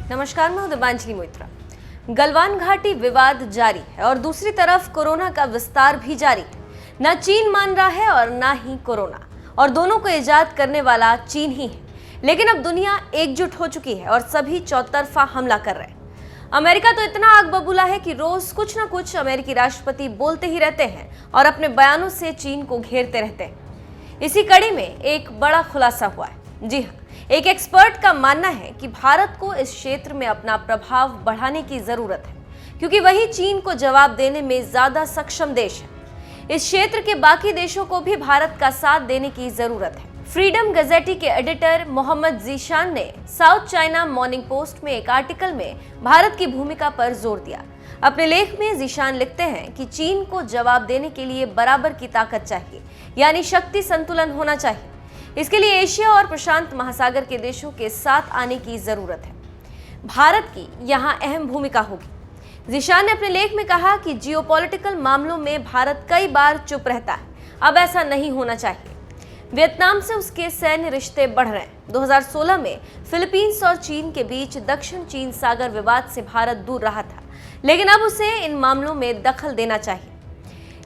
नमस्कार, मैं हूं दिव्यांजलि मोइत्रा। गलवान घाटी विवाद जारी है और दूसरी तरफ कोरोना का विस्तार भी जारी है। न चीन मान रहा है और न ही कोरोना, और दोनों को इजाद करने वाला चीन ही है। लेकिन अब दुनिया एकजुट हो चुकी है और सभी चौतरफा हमला कर रहे हैं। अमेरिका तो इतना आग बबूला है कि रोज कुछ न कुछ अमेरिकी राष्ट्रपति बोलते ही रहते हैं और अपने बयानों से चीन को घेरते रहते हैं। इसी कड़ी में एक बड़ा खुलासा हुआ है। जी हाँ, एक एक्सपर्ट का मानना है कि भारत को इस क्षेत्र में अपना प्रभाव बढ़ाने की जरूरत है, क्योंकि वही चीन को जवाब देने में ज्यादा सक्षम देश है। इस क्षेत्र के बाकी देशों को भी भारत का साथ देने की जरूरत है। फ्रीडम गजेटी के एडिटर मोहम्मद जीशान ने साउथ चाइना मॉर्निंग पोस्ट में एक आर्टिकल में भारत की भूमिका पर जोर दिया। अपने लेख में जीशान लिखते हैं कि चीन को जवाब देने के लिए बराबर की ताकत चाहिए, यानी शक्ति संतुलन होना चाहिए। इसके लिए एशिया और प्रशांत महासागर के देशों के साथ आने की जरूरत है। भारत की यहां अहम भूमिका होगी। जीशान ने अपने लेख में कहा कि जियोपॉलिटिकल मामलों में भारत कई बार चुप रहता है। अब ऐसा नहीं होना चाहिए। वियतनाम से उसके सैन्य रिश्ते बढ़ रहे हैं। 2016 में फिलीपींस और चीन के बीच दक्षिण चीन सागर विवाद से भारत दूर रहा था, लेकिन अब उसे इन मामलों में दखल देना चाहिए।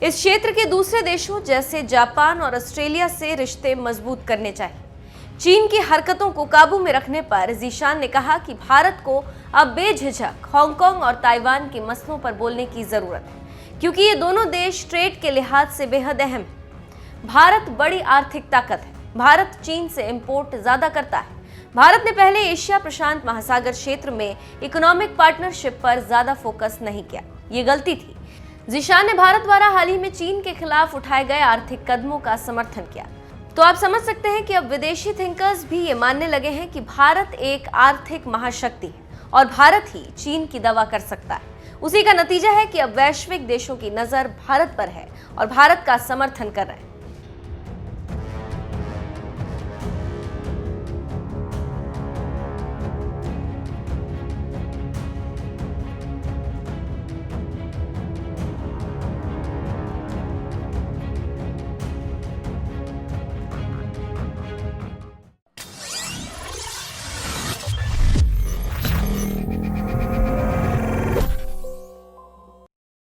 इस क्षेत्र के दूसरे देशों जैसे जापान और ऑस्ट्रेलिया से रिश्ते मजबूत करने चाहिए। चीन की हरकतों को काबू में रखने पर जीशान ने कहा कि भारत को अब बेझिझक हांगकांग और ताइवान के मसलों पर बोलने की जरूरत है, क्योंकि ये दोनों देश ट्रेड के लिहाज से बेहद अहम है। भारत बड़ी आर्थिक ताकत है। भारत चीन से इंपोर्ट ज्यादा करता है। भारत ने पहले एशिया प्रशांत महासागर क्षेत्र में इकोनॉमिक पार्टनरशिप पर ज्यादा फोकस नहीं किया। ये गलती थी। जीशान ने भारत द्वारा हाल ही में चीन के खिलाफ उठाए गए आर्थिक कदमों का समर्थन किया। तो आप समझ सकते हैं कि अब विदेशी थिंकर्स भी ये मानने लगे हैं कि भारत एक आर्थिक महाशक्ति है और भारत ही चीन की दवा कर सकता है। उसी का नतीजा है कि अब वैश्विक देशों की नजर भारत पर है और भारत का समर्थन कर रहे हैं।